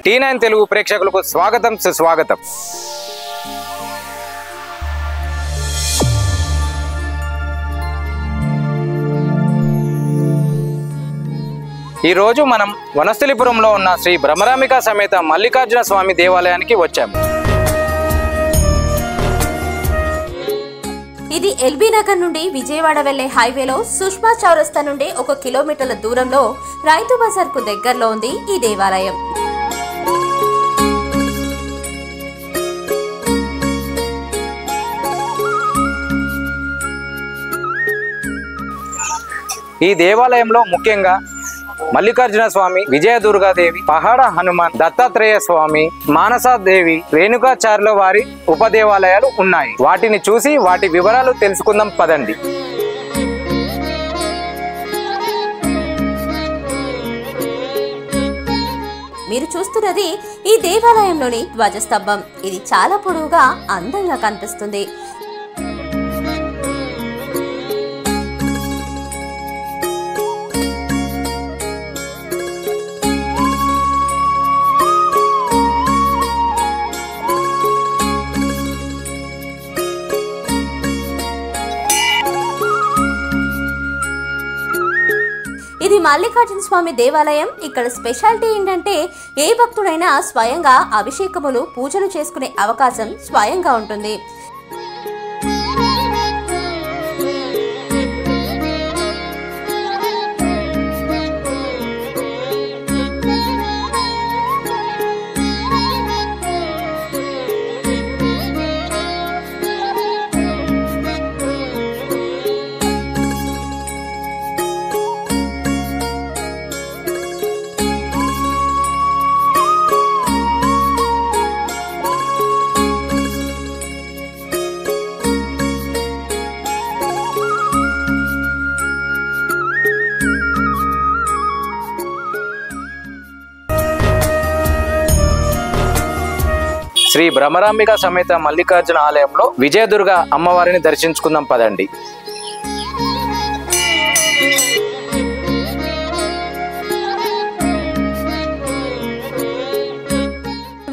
T9 Telugu ప్రేక్షకులకు స్వాగతం సుస్వాగతం. ఈ రోజు మనం వనస్థలిపురంలో ఉన్న శ్రీ బ్రహ్మరాంబిక సమేత మల్లికార్జున స్వామి దేవాలయానికి వచ్చాము. ఇది ఎల్బీ నగర్ నుండి విజయవాడ వెళ్లే హైవేలో సుష్మా చౌరస్తా నుండి 1 కిలోమీటర్ల దూరంలో రైతు బజార్ కు దగ్గరలో ఉంది ఈ దేవాలయం. ఈ దేవాలయంలో ముఖ్యంగా మల్లికార్జున స్వామి, విజయదుర్గాదేవి, పహాడ హనుమాన్, దత్తాత్రేయ స్వామి, మానసాదేవి, రేణుకాచార్యుల వారి ఉపదేవాలయాలు ఉన్నాయి. వాటిని చూసి వాటి వివరాలు తెలుసుకుందాం పదండి. మీరు చూస్తున్నది ఈ దేవాలయంలోని ధ్వజస్తంభం. ఇది చాలా పొడవుగా అందంగా కనిపిస్తుంది. ఇది మల్లికార్జున స్వామి దేవాలయం. ఇక్కడ స్పెషాలిటీ ఏంటంటే ఏ భక్తుడైనా స్వయంగా అభిషేకములు, పూజలు చేసుకునే అవకాశం స్వయంగా ఉంటుంది. శ్రీ బ్రహ్మరాంబిక సమేత మల్లికార్జున ఆలయంలో విజయదుర్గ అమ్మవారిని దర్శించుకుందాం పదండి.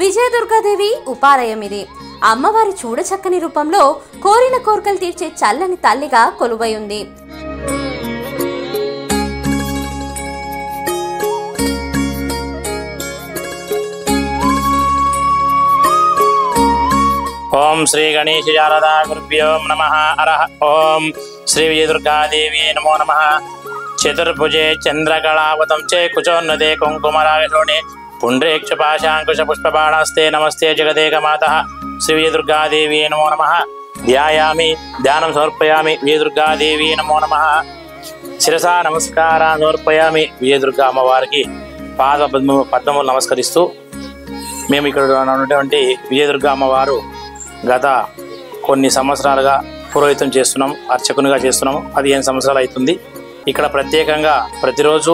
విజయదుర్గాదేవి ఉపాలయం ఇది. అమ్మవారి చూడచక్కని రూపంలో కోరిన కోరికలు తీర్చే చల్లని తల్లిగా కొలువై ఉంది. ఓం శ్రీ గణేశ శారదా గురుభ్యో నమః. అరహ ఓం శ్రీ విజయదుర్గాదేవి నమో నమః. చతుర్భుజే చంద్రకళావతం చే కుచోన్నతే కుంకుమరాగశోణే పుండ్రేక్ష పాశాంకుశ పుష్పబాణాస్తే నమస్తే జగదేకమాతః. శ్రీ విజయదుర్గాదేవి నమో నమః. ధ్యాయామి, ధ్యానం సమర్పయామి. విజయదుర్గాదేవి నమో నమః. శిరసా నమస్కారాన్ని సమర్పయామి. విజయదుర్గా అమ్మవారికి పద్మములు నమస్కరిస్తూ మేము ఇక్కడ ఉన్నటువంటి విజయదుర్గా అమ్మవారు గత కొన్ని సంవత్సరాలుగా పురోహితం చేస్తున్నాం, అర్చకునిగా చేస్తున్నాము. 15 సంవత్సరాలు అవుతుంది. ఇక్కడ ప్రత్యేకంగా ప్రతిరోజు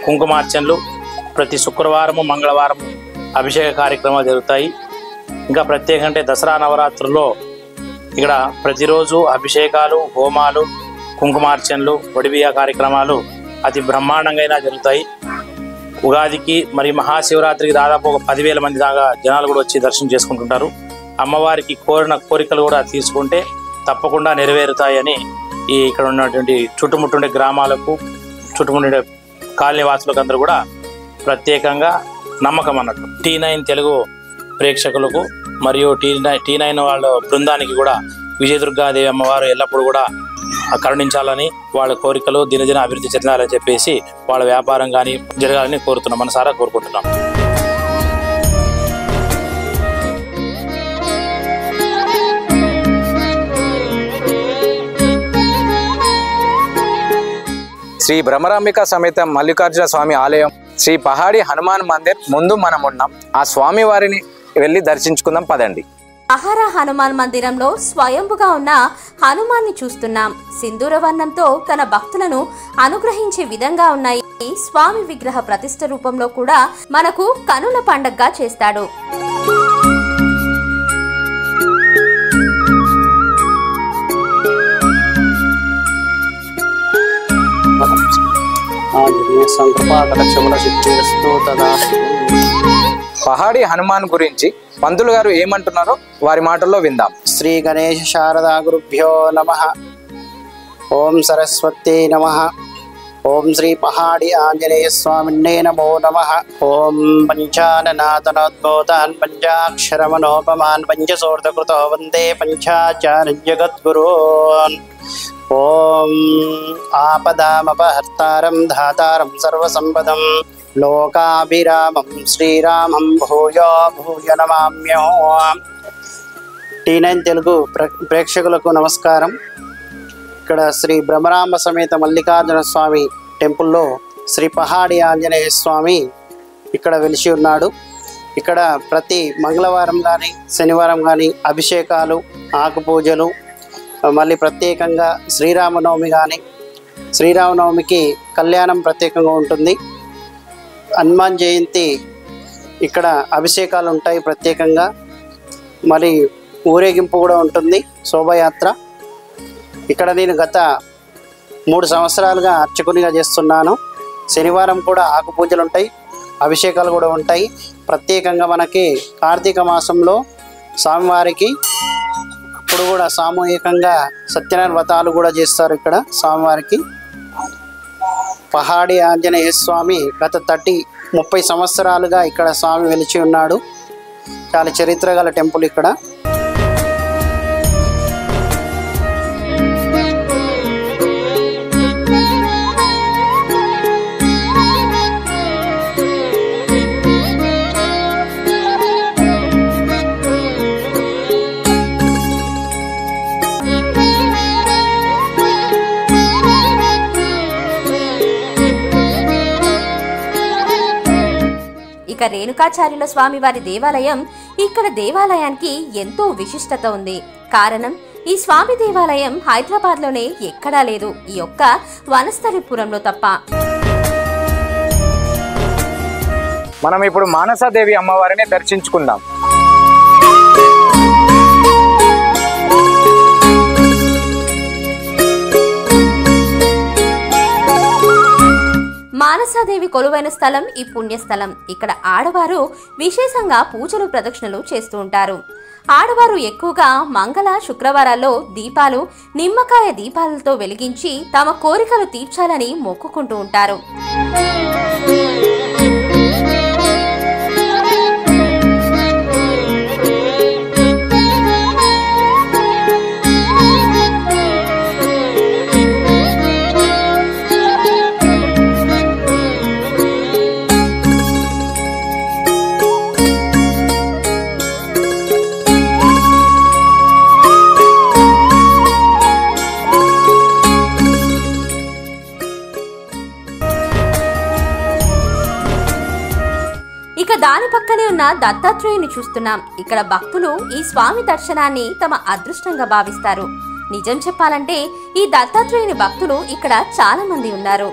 కుంకుమార్చనలు, ప్రతి శుక్రవారము, మంగళవారము అభిషేక కార్యక్రమాలు జరుగుతాయి. ఇంకా ప్రత్యేకంగా అంటే దసరా నవరాత్రుల్లో ఇక్కడ ప్రతిరోజు అభిషేకాలు, హోమాలు, కుంకుమార్చనలు, వడిబియ్య కార్యక్రమాలు అతి బ్రహ్మాండంగా జరుగుతాయి. ఉగాదికి మరి మహాశివరాత్రికి దాదాపు ఒక 10,000 మంది దాకా జనాలు కూడా వచ్చి దర్శనం చేసుకుంటుంటారు. అమ్మవారికి కోరిన కోరికలు కూడా తీసుకుంటే తప్పకుండా నెరవేరుతాయని ఈ ఇక్కడ ఉన్నటువంటి చుట్టుముట్టుండే గ్రామాలకు, చుట్టుముట్టుండే కాలనీ వాసులకు అందరూ కూడా ప్రత్యేకంగా నమ్మకం అన్నట్టు. T9 తెలుగు ప్రేక్షకులకు మరియు T9 వాళ్ళ బృందానికి కూడా విజయదుర్గాదేవి అమ్మవారు ఎల్లప్పుడూ కూడా కరుణించాలని, వాళ్ళ కోరికలు దినదిన అభివృద్ధి చెందాలని చెప్పేసి వాళ్ళ వ్యాపారం కానీ జరగాలని కోరుతున్నాం, మనసారా కోరుకుంటున్నాం. శ్రీ బ్రహ్మరాంబిక సమేత మల్లికార్జున స్వామి ఆలయం శ్రీ పహాడి హనుమాన్ మందిర్ ముందు మనం ఉన్నాం. ఆ స్వామి వారిని వెళ్ళి దర్శించుకుందాం పదండి. పహార హనుమాన్ మందిరంలో స్వయంభుగా ఉన్న హనుమాన్ని చూస్తున్నాం. సింధూర వర్ణంతో తన భక్తులను అనుగ్రహించే విధంగా ఉన్నాయి. స్వామి విగ్రహ ప్రతిష్ఠ రూపంలో కూడా మనకు కనుల పండగగా చేస్తాడు. పహాడి హనుమాన్ గురించి పంతులు గారు ఏమంటున్నారో వారి మాటల్లో విందాం. శ్రీ గణేశ శారదా గురుభ్యో నమః. ఓం సరస్వత్యై నమః. ఓం శ్రీ పహాడి ఆంజనేయ స్వామిన్నే నమో నమః. ఓం పంచాననాథనోద్భూతాన్ పంచాక్షరమనోపమాన్ పంచసూర్ధకృతో వందే పంచాచార్య జగద్గురోన్. ఓం ఆపదామపహర్తారం ధాతారం సర్వసంపదం లోకాభిరామం శ్రీరామం భూయో భూయ నమామ్యహం. T9 తెలుగు ప్రేక్షకులకు నమస్కారం. ఇక్కడ శ్రీ బ్రహ్మరాంబ సమేత మల్లికార్జున స్వామి టెంపుల్లో శ్రీ పహాడి ఆంజనేయ స్వామి ఇక్కడ వెలిసి ఉన్నాడు. ఇక్కడ ప్రతి మంగళవారం కానీ శనివారం కానీ అభిషేకాలు, ఆకు పూజలు, మళ్ళీ ప్రత్యేకంగా శ్రీరామనవమి కానీ శ్రీరామనవమికి కళ్యాణం ప్రత్యేకంగా ఉంటుంది. హనుమాన్ జయంతి ఇక్కడ అభిషేకాలు ఉంటాయి ప్రత్యేకంగా. మరి ఊరేగింపు కూడా ఉంటుంది, శోభయాత్ర. ఇక్కడ నేను గత 3 సంవత్సరాలుగా అర్చకునిగా చేస్తున్నాను. శనివారం కూడా ఆకు పూజలు ఉంటాయి, అభిషేకాలు కూడా ఉంటాయి. ప్రత్యేకంగా మనకి కార్తీక మాసంలో స్వామివారికి అప్పుడు కూడా సామూహికంగా సత్యనారాయణ వ్రతాలు కూడా చేస్తారు ఇక్కడ స్వామివారికి. పహాడి ఆంజనేయ స్వామి గత 30 సంవత్సరాలుగా ఇక్కడ స్వామి వెలిచి ఉన్నాడు. చాలా చరిత్ర గల టెంపుల్ ఇక్కడ. ఇక రేణుకాచార్యుల స్వామి వారి దేవాలయం, ఇక్కడ దేవాలయానికి ఎంతో విశిష్టత ఉంది. కారణం, ఈ స్వామి దేవాలయం హైదరాబాద్లోనే ఎక్కడా లేదు, ఈ యొక్క వనస్థలిపురంలో తప్ప. మనం ఇప్పుడు మానసాదేవి అమ్మవారిని దర్శించుకుందాం. మానసాదేవి కొలువైన స్థలం ఈ పుణ్యస్థలం. ఇక్కడ ఆడవారు విశేషంగా పూజలు, ప్రదక్షిణలు చేస్తూ ఉంటారు. ఆడవారు ఎక్కువగా మంగళ శుక్రవారాల్లో దీపాలు, నిమ్మకాయ దీపాలతో వెలిగించి తమ కోరికలు తీర్చాలని మొక్కుకుంటూ ఉంటారు. ఇక దాని పక్కనే ఉన్న దత్తాత్రేయుని చూస్తున్నాం. ఇక్కడ భక్తులు ఈ స్వామి దర్శనాన్ని తమ అదృష్టంగా భావిస్తారు. నిజం చెప్పాలంటే ఈ దత్తాత్రేయుని భక్తులు ఇక్కడ చాలా మంది ఉన్నారు.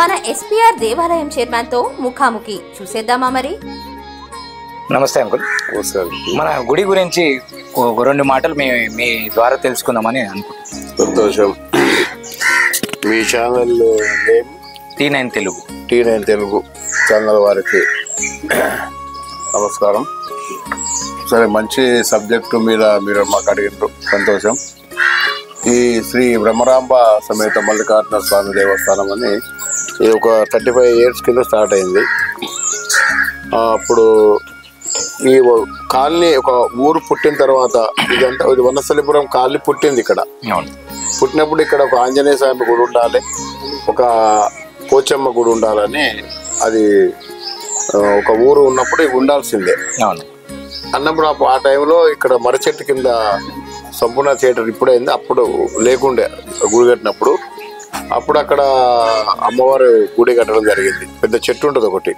మన SPR దేవాలయం చైర్మన్ తో ముఖాముఖి చూసేద్దామా మరి? నమస్తే అంకుల్. మన గుడి గురించి 2 మాటలు మీ ద్వారా తెలుసుకుందామని అనుకుంటున్నాను. సంతోషం. మీ channel name T9 Telugu. T9 Telugu channel వారికి నమస్కారం. సరే, మంచి సబ్జెక్టు మీరు మాకు అడిగినారు, సంతోషం. ఈ శ్రీ బ్రహ్మరాంబ సమేత మల్లికార్జున స్వామి దేవస్థానం అని ఇది ఒక 35 years కింద స్టార్ట్ అయింది. అప్పుడు ఈ కాలనీ ఒక ఊరు పుట్టిన తర్వాత ఇదంతా ఇది వనస్థలిపురం కాలనీ పుట్టింది. ఇక్కడ పుట్టినప్పుడు ఇక్కడ ఒక ఆంజనేయ స్వామి గుడి ఉండాలి, ఒక పోచమ్మ గుడి ఉండాలని అది ఒక ఊరు ఉన్నప్పుడు ఇవి ఉండాల్సిందే అన్నప్పుడు ఆ టైంలో ఇక్కడ మర్రి చెట్టు కింద సంపూర్ణ థియేటర్ ఇప్పుడైంది, అప్పుడు లేకుండే గుడి కట్టినప్పుడు. అప్పుడు అక్కడ అమ్మవారు గుడి కట్టడం జరిగింది. పెద్ద చెట్టు ఉంటుంది ఒకటి,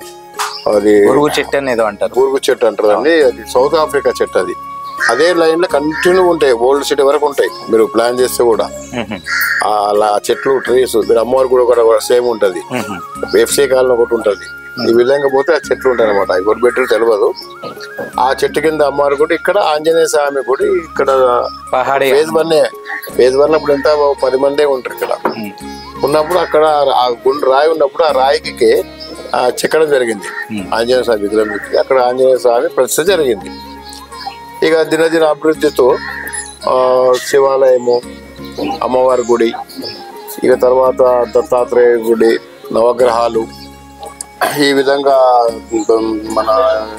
అది గురుగు చెట్టు అనేది అంటారు. గురుగు చెట్టు అంటారు అండి. అది సౌత్ ఆఫ్రికా చెట్టు. అది అదే లైన్ లో కంటిన్యూ ఉంటాయి, ఓల్డ్ సిటీ వరకు ఉంటాయి. మీరు ప్లాన్ చేస్తే కూడా అలా చెట్లు, ట్రీస్, మీరు అమ్మవారి కూడా సేమ్ ఉంటది. ఎఫ్సీ కాలనీ ఒకటి ఉంటది. ఈ విధంగా పోతే ఆ చెట్లు ఉంటాయి అనమాట. ఎవరు పెట్టారు తెలియదు. ఆ చెట్టు కింద అమ్మవారి గుడి, ఇక్కడ ఆంజనేయ స్వామి గుడి. ఇక్కడ ఫేజ్ 1 అప్పుడు ఎంత 10 మందే ఉంటారు ఇక్కడ. ఉన్నప్పుడు అక్కడ ఆ గుండు రాయి ఉన్నప్పుడు ఆ రాయికి చెక్కడం జరిగింది. ఆంజనేయ స్వామి విగ్రహం అక్కడ ఆంజనేయ స్వామి ప్రతిష్ఠ జరిగింది. ఇక దినదిన అభివృద్ధితో శివాలయము, అమ్మవారి గుడి, ఇక తర్వాత దత్తాత్రేయ గుడి, నవగ్రహాలు, ఈ విధంగా మన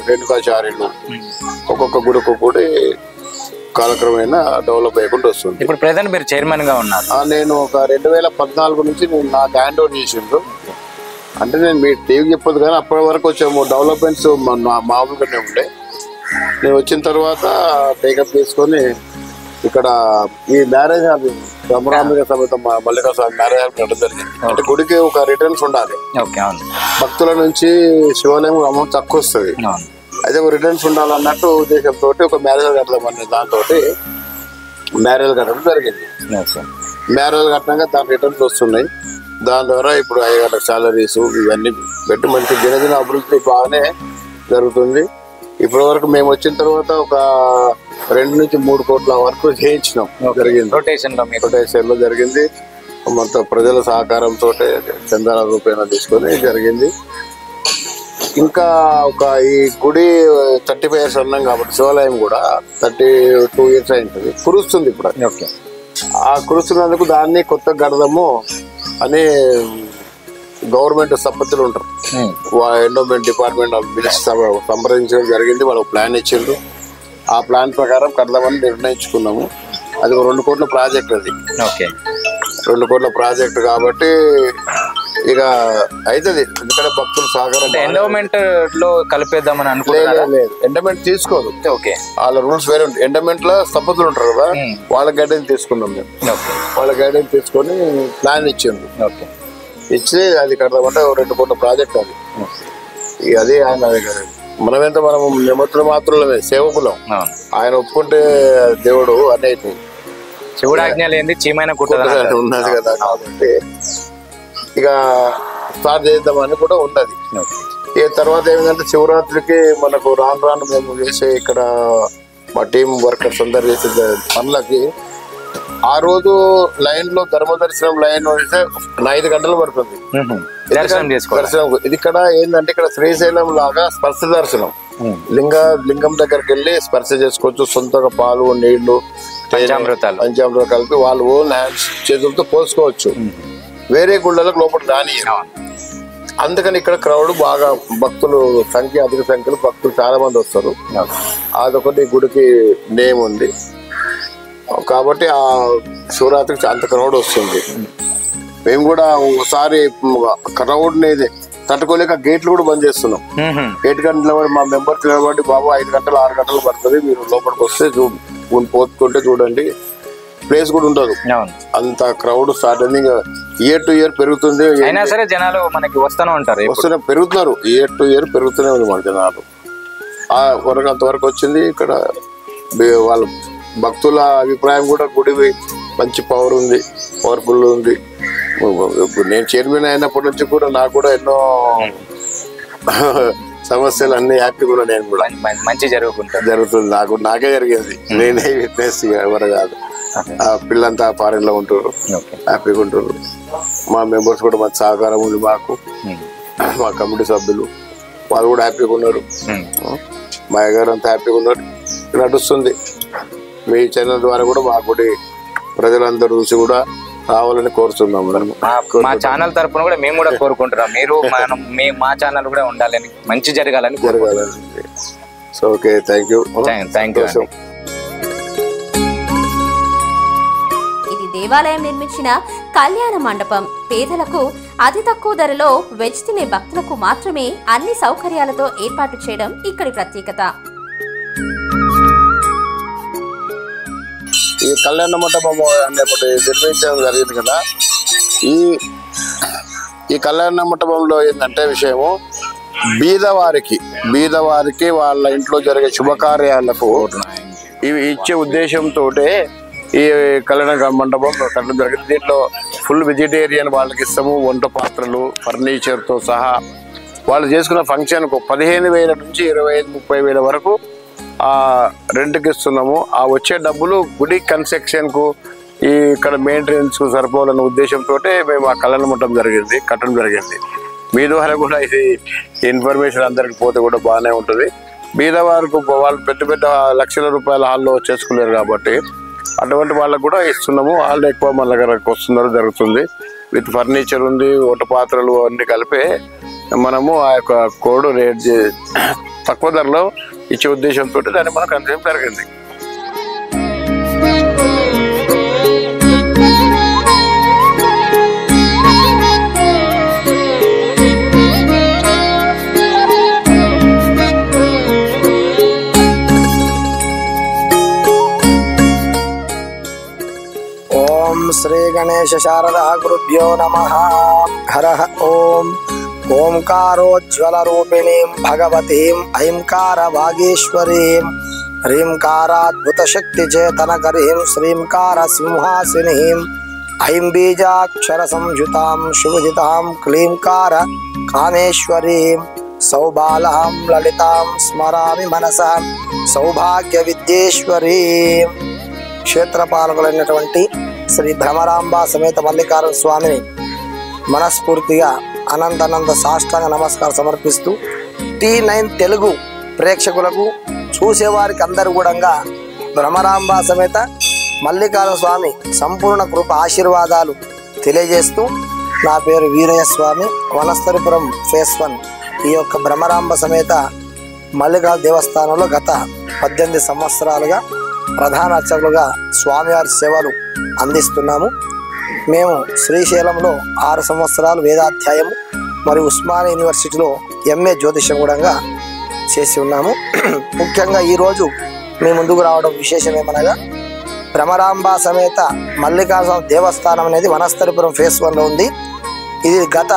రేణుకాచార్యులు ఒక్కొక్క గుడి కాలక్రమేణా డెవలప్ అయ్యకుండా వస్తుంది. ఇప్పుడు ప్రెసెంట్ మీరు చైర్మన్ గా ఉన్నారు. నేను ఒక 2014 నుంచి నేను నాకు హ్యాండ్ ఓవర్ చేసిండ్రు. అంటే నేను మీ టీవీకి చెప్పదు కానీ అప్పటి వరకు వచ్చాము డెవలప్మెంట్స్ మామూలుగానే ఉండే. నేను వచ్చిన తర్వాత టేకప్ చేసుకొని ఇక్కడ ఈ మ్యారేజ్ హాల్ బ్రహ్మరాంబిక సమేత మల్లికా స్వామి మ్యారేజ్ హాల్ పెట్టడం జరిగింది. అంటే గుడికి ఒక రిటర్న్స్ ఉండాలి. భక్తుల నుంచి శివాలయం అమౌంట్ తక్కువ వస్తుంది, అయితే ఒక రిటర్న్స్ ఉండాలన్నట్టు ఉద్దేశంతో ఒక మ్యారేజ్ కడదామని దాంతో మ్యారేజ్ కట్టడం జరిగింది. మ్యారేజ్ కట్టినాక దాని రిటర్న్స్ వస్తున్నాయి. దాని ద్వారా ఇప్పుడు 5 గంటల సాలరీస్ ఇవన్నీ పెట్టి మంచి దినదిన అభివృద్ధి బాగానే జరుగుతుంది. ఇప్పటి వరకు మేము వచ్చిన తర్వాత ఒక 2 నుంచి 3 కోట్ల వరకు చేయించినాం జరిగింది. రొటేషన్ లో జరిగింది. మొత్తం ప్రజల సహకారంతో చందాల రూపేణ తీసుకొని జరిగింది. ఇంకా ఒక ఈ గుడి 35 years అన్నాం కాబట్టి శివాలయం కూడా 32 years అయింది. కురుస్తుంది ఇప్పుడు. ఆ కురుస్తున్నందుకు దాన్ని కొత్త గడదము అని గవర్నమెంట్ సపత్తులు ఉంటారు, ఎండోమెంట్ డిపార్ట్మెంట్ ఆఫ్ మినిస్టర్ సంప్రదించడం జరిగింది. వాళ్ళు ప్లాన్ ఇచ్చిండ్రు. ఆ ప్లాన్ ప్రకారం కడదామని నిర్ణయించుకున్నాము. అది ఒక 2 కోట్ల ప్రాజెక్ట్. అది 2 కోట్ల ప్రాజెక్ట్ కాబట్టి ఇక అవుతుంది. ఎందుకంటే భక్తులు సహకారం ఎండోమెంట్ లో కలిపేద్దామని అనుకోలేదు. ఎండోమెంట్ తీసుకోదు. వాళ్ళ రూల్స్ వేరే ఉంటాయి. ఎండోమెంట్ లో సపత్తులు ఉంటారు కదా, వాళ్ళ గైడెన్స్ తీసుకున్నాం మేము. వాళ్ళ గైడెన్స్ తీసుకొని ప్లాన్ ఇచ్చిండ్రు. ఇచ్చి అది కడదామంటే 2 కోట్ల ప్రాజెక్ట్. అది అదే ఆయన మనమెంత మనం నిమత్తులు మాత్రమే సేవకులం. ఆయన ఒప్పుకుంటే దేవుడు అనేది శివుడు ఆజ్ఞ లేని చీమైన ఉన్నది కదా. కాబట్టి ఇక స్టార్ట్ చేద్దామని కూడా ఉన్నది. ఇక తర్వాత ఏమిటంటే శివరాత్రికి మనకు రాను మేము చేసే ఇక్కడ మా టీం వర్కర్స్ అందరు చేసే పనులకి ఆ రోజు లైన్ లో ధర్మదర్శనం లైన్ వేస్తే 5 గంటలు పడుతుంది దర్శనం. ఇది ఇక్కడ ఏంటంటే ఇక్కడ శ్రీశైలం లాగా స్పర్శ దర్శనం. లింగం దగ్గరికి వెళ్ళి స్పర్శ చేసుకోవచ్చు. సొంతగా పాలు, నీళ్లు, పంచామృతాలు కలిపి వాళ్ళు ఓన్ హ్యాండ్స్ చేతులతో పోసుకోవచ్చు. వేరే గుళ్ళలకు లోపల రాని. అందుకని ఇక్కడ క్రౌడ్ బాగా భక్తులు సంఖ్య అధిక సంఖ్యలో భక్తులు చాలా మంది వస్తారు. అదొకటి గుడికి నేమ్ ఉంది కాబట్టి ఆ శివరాత్రికి అంత క్రౌడ్ వస్తుంది. మేము కూడా ఒకసారి క్రౌడ్ ని తట్టుకోలేక గేట్లు కూడా బంద్ చేస్తున్నాం. గేట్ గంటల నిలబడి మా మెంబర్స్ నిలబడి బాబు 5 గంటలు 6 గంటలు పడుతుంది, మీరు లోపలికి వస్తే పోతుంటే చూడండి, ప్లేస్ కూడా ఉండదు. అంత క్రౌడ్ స్టార్ట్ అయింది. ఇయర్ టు ఇయర్ పెరుగుతుంది. అయినా సరే జనాలు మనకి వస్తూనే ఉంటారు, పెరుగుతున్నారు. ఇయర్ టు ఇయర్ పెరుగుతూనే ఉంది మన జనాలు. ఆ వరకు అంతవరకు వచ్చింది. ఇక్కడ వాళ్ళ భక్తుల అభిప్రాయం కూడా గుడి మంచి పవర్ఫుల్ ఉంది. నేను చైర్మన్ అయినప్పటి నుంచి కూడా నాకు కూడా ఎన్నో సమస్యలు అన్ని హ్యాపీ కూడా నేను కూడా మంచి జరుగుతుంది. నాకే జరిగింది. నేనే విట్నెస్ ఎవరు కాదు. ఆ పిల్లంతా ఫారెన్ లో ఉంటారు, హ్యాపీగా ఉంటారు. మా మెంబర్స్ కూడా మంచి సహకారం ఉంది మాకు. మా కమిటీ సభ్యులు వాళ్ళు కూడా హ్యాపీగా ఉన్నారు. మా అయ్యగారు అంతా హ్యాపీగా ఉన్నారు. నడుస్తుంది. మీ ఛానల్ ద్వారా కూడా మా గుడి ప్రజలందరూ చూసి కూడా రావాలని కోరుతున్నాం. మా ఛానల్ తరఫున కూడా మేము కూడా కోరుకుంటున్నాం. మీరు మా ఛానల్ కూడా ఉండాలని, మంచి జరగాలని. So okay, thank you. ఇది దేవాలయం నిర్మించిన కళ్యాణ మండపం. పేదలకు అతి తక్కువ ధరలో వెజ్ తినే భక్తులకు మాత్రమే అన్ని సౌకర్యాలతో ఏర్పాటు చేయడం ఇక్కడి ప్రత్యేకత. ఈ కళ్యాణ మండపం అనేప్పటి నిర్మించడం జరిగింది కదా. ఈ కళ్యాణ మండపంలో ఏంటంటే విషయము, బీదవారికి వాళ్ళ ఇంట్లో జరిగే శుభకార్యాలకు ఇవి ఇచ్చే ఉద్దేశంతో ఈ కళ్యాణ మండపం కట్టడం జరిగింది. దీంట్లో ఫుల్ వెజిటేరియన్ వాళ్ళకి ఇస్తాము. వంట పాత్రలు, ఫర్నిచర్తో సహా వాళ్ళు చేసుకున్న ఫంక్షన్కు 15,000 నుంచి 25,000-30,000 వరకు రెంట్కి ఇస్తున్నాము. ఆ వచ్చే డబ్బులు గుడి కన్స్ట్రక్షన్కు, ఈ ఇక్కడ మెయింటెనెన్స్ సరిపోవాలన్న ఉద్దేశంతో మేము ఆ కళను కట్టడం జరిగింది. మీ ద్వారా కూడా ఇది ఇన్ఫర్మేషన్ అందరికి పోతే కూడా బాగానే ఉంటుంది. బీద వారికి వాళ్ళు పెద్ద పెద్ద లక్షల రూపాయల హాల్లో చేసుకోలేరు కాబట్టి అటువంటి వాళ్ళకు కూడా ఇస్తున్నాము. వాళ్ళు ఎక్కువ మన దగ్గరకు వస్తున్నారు, జరుగుతుంది. విత్ ఫర్నిచర్ ఉంది, వంట పాత్రలు అన్ని కలిపి మనము ఆ యొక్క కోడ్ రేట్ తక్కువ ధరలో ఇచ్చే ఉద్దేశంతో దాన్ని మనకు అందించడం జరిగింది. శ్రీ గణేశ శారదా గురుభ్యో నమః. హరః ఓం. ఓంకారోజ్వల రూపిణీం భగవతీం ఐంకార వాగీశ్వరీం హ్రీంకారాద్భుత శక్తి చేతనకరీం శ్రీంకార సింహాసినీం ఐం బీజాక్షర సంయుతాం శుభజితాం క్లీంకార కామేశ్వరీం సౌబాలాం లలితాం స్మరామి మనసా సౌభాగ్య విద్యేశ్వరీం. క్షేత్రపాలకులైనటువంటి శ్రీ భ్రమరాంబ సమేత మల్లికార్జున స్వామిని మనస్ఫూర్తిగా అనంత సాష్టాంగ నమస్కారం సమర్పిస్తూ T9 తెలుగు ప్రేక్షకులకు చూసేవారికి అందరూ కూడా భ్రమరాంబ సమేత మల్లికార్జున స్వామి సంపూర్ణ కృప ఆశీర్వాదాలు తెలియజేస్తూ, నా పేరు వీరయ్య స్వామి, వనస్థలిపురం ఫేస్ 1 ఈ యొక్క భ్రమరాంబ సమేత మల్లికార్జున దేవస్థానంలో గత 18 సంవత్సరాలుగా ప్రధాన అర్చకులుగా స్వామివారి సేవలు అందిస్తున్నాము. మేము శ్రీశైలంలో 6 సంవత్సరాలు వేదాధ్యాయము మరియు ఉస్మానియా యూనివర్సిటీలో MA జ్యోతిషం కూడా చేసి ఉన్నాము. ముఖ్యంగా ఈరోజు మీ ముందుకు రావడం విశేషం ఏమనగా, భ్రమరాంబ సమేత మల్లికార్జున దేవస్థానం అనేది వనస్థలిపురం ఫేస్ 1లో ఉంది. ఇది గత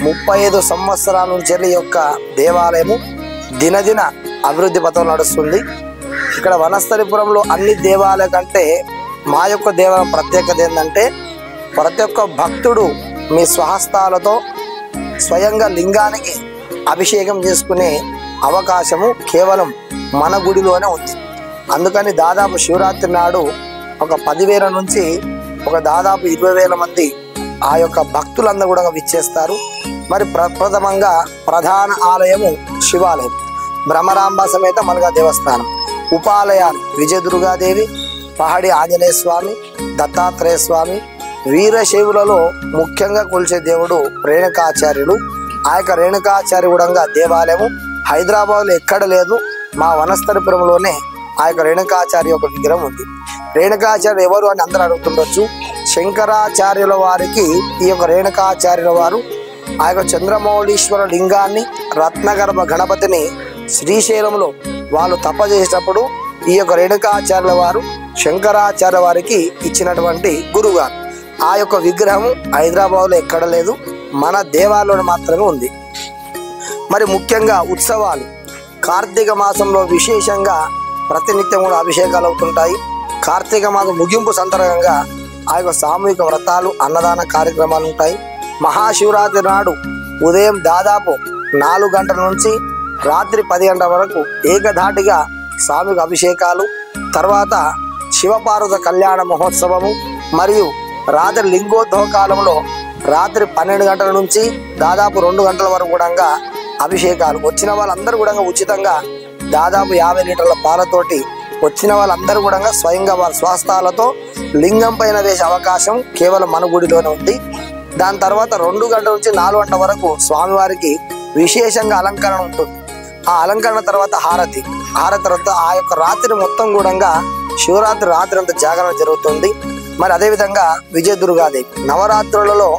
35 సంవత్సరాల నుంచి ఈ యొక్క దేవాలయము దినదిన అభివృద్ధి పథంలో నడుస్తుంది. ఇక్కడ వనస్థలిపురంలో అన్ని దేవాలయాల కంటే మా యొక్క దేవాలయం ప్రత్యేకత ఏంటంటే, ప్రతి ఒక్క భక్తుడు మీ స్వహస్తాలతో స్వయంగా లింగానికి అభిషేకం చేసుకునే అవకాశము కేవలం మన గుడిలోనే ఉంది. అందుకని దాదాపు శివరాత్రి నాడు ఒక 10,000 నుంచి ఒక దాదాపు 20,000 మంది ఆ యొక్క భక్తులందరూ కూడా విచ్చేస్తారు. మరి ప్రప్రథమంగా ప్రధాన ఆలయము శివాలయం భ్రమరాంబ సమేత మల్లికార్జున దేవస్థానం. ఉపాలయాలు విజయదుర్గాదేవి, పహాడి ఆంజనేయ స్వామి, దత్తాత్రేయ స్వామి. వీరశైవులలో ముఖ్యంగా కొలిచే దేవుడు రేణుకాచార్యులు. ఆ యొక్క రేణుకాచార్య కూడా దేవాలయము హైదరాబాద్లో ఎక్కడ లేదు, మా వనస్థలిపురంలోనే ఆ యొక్క రేణుకాచార్య యొక్క విగ్రహం ఉంది. రేణుకాచార్యులు ఎవరు అని అందరూ అడుగుతుండొచ్చు. శంకరాచార్యుల వారికి ఈ యొక్క రేణుకాచార్యుల వారు ఆ యొక్క చంద్రమౌళీశ్వర లింగాన్ని, రత్నగర్భ గణపతిని శ్రీశైలంలో వాళ్ళు తప చేసేటప్పుడు ఈ యొక్క రేణుకాచార్యుల వారు శంకరాచార్య వారికి ఇచ్చినటువంటి గురువుగారు. ఆ యొక్క విగ్రహం హైదరాబాద్లో ఎక్కడ లేదు, మన దేవాలయంలో మాత్రమే ఉంది. మరి ముఖ్యంగా ఉత్సవాలు కార్తీక మాసంలో విశేషంగా ప్రతినిత్యం కూడా అభిషేకాలు అవుతుంటాయి. కార్తీక మాసం ముగింపు సందర్భంగా ఆ యొక్క సామూహిక వ్రతాలు, అన్నదాన కార్యక్రమాలు ఉంటాయి. మహాశివరాత్రి నాడు ఉదయం దాదాపు 4 గంటల నుంచి రాత్రి 10 గంటల వరకు ఏకధాటిగా స్వామికి అభిషేకాలు, తర్వాత శివపార్వత కళ్యాణ మహోత్సవము, మరియు రాత్రి లింగోద్భవ కాలంలో రాత్రి 12 గంటల నుంచి దాదాపు 2 గంటల వరకు కూడా అభిషేకాలు. వచ్చిన వాళ్ళందరూ కూడా ఉచితంగా దాదాపు 50 లీటర్ల పాలతోటి వచ్చిన వాళ్ళందరూ కూడా స్వయంగా వారి స్వస్థాలతో లింగం పైన వేసే అవకాశం కేవలం మన గుడిలోనే ఉంది. దాని తర్వాత 2 గంటల నుంచి 4 గంటల వరకు స్వామివారికి విశేషంగా అలంకరణ ఉంటుంది. ఆ అలంకరణ తర్వాత హారతి తర్వాత ఆ యొక్క రాత్రి మొత్తం కూడా శివరాత్రి రాత్రి అంతా జాగరణ జరుగుతుంది. మరి అదేవిధంగా విజయదుర్గాదేవి నవరాత్రులలో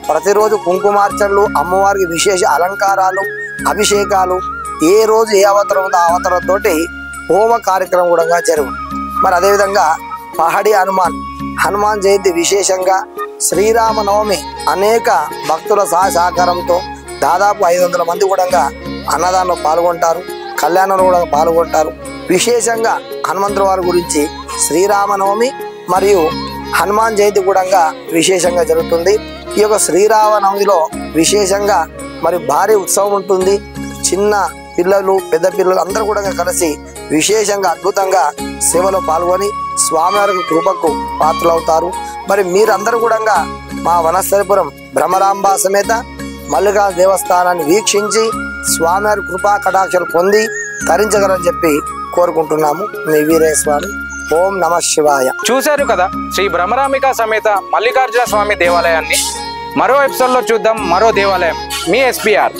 ప్రతిరోజు కుంకుమార్చనలు, అమ్మవారికి విశేష అలంకారాలు, అభిషేకాలు, ఏ రోజు ఏ అవతారం ఉందో ఆ అవతారంతోటి హోమ కార్యక్రమం కూడా జరుగు. మరి అదేవిధంగా పహాడి హనుమాన్ జయంతి విశేషంగా శ్రీరామనవమి అనేక భక్తుల సహకారంతో దాదాపు 500 మంది కూడా అన్నదానంలో పాల్గొంటారు, కళ్యాణంలో కూడా పాల్గొంటారు. విశేషంగా హనుమంతుల వారి గురించి శ్రీరామనవమి మరియు హనుమాన్ జయంతి కూడా విశేషంగా జరుగుతుంది. ఈ యొక్క శ్రీరామనవమిలో విశేషంగా మరి భారీ ఉత్సవం ఉంటుంది. చిన్న పిల్లలు పెద్ద పిల్లలు అందరూ కూడా కలిసి విశేషంగా అద్భుతంగా సేవలో పాల్గొని స్వామివారి కృపకు పాత్రలవుతారు. మరి మీరందరూ కూడా మా వనస్థలిపురం భ్రమరాంబ సమేత మల్లికార్జున దేవస్థానాన్ని వీక్షించి స్వామివారి కృపా కటాక్షలు పొంది తరించగలని చెప్పి కోరుకుంటున్నాము. మీ వీరయ్య స్వామి. ఓం నమః శివాయ. చూశారు కదా శ్రీ భ్రమరాంబిక సమేత మల్లికార్జున స్వామి దేవాలయాన్ని. మరో ఎపిసోడ్లో చూద్దాం మరో దేవాలయం. మీ SPR.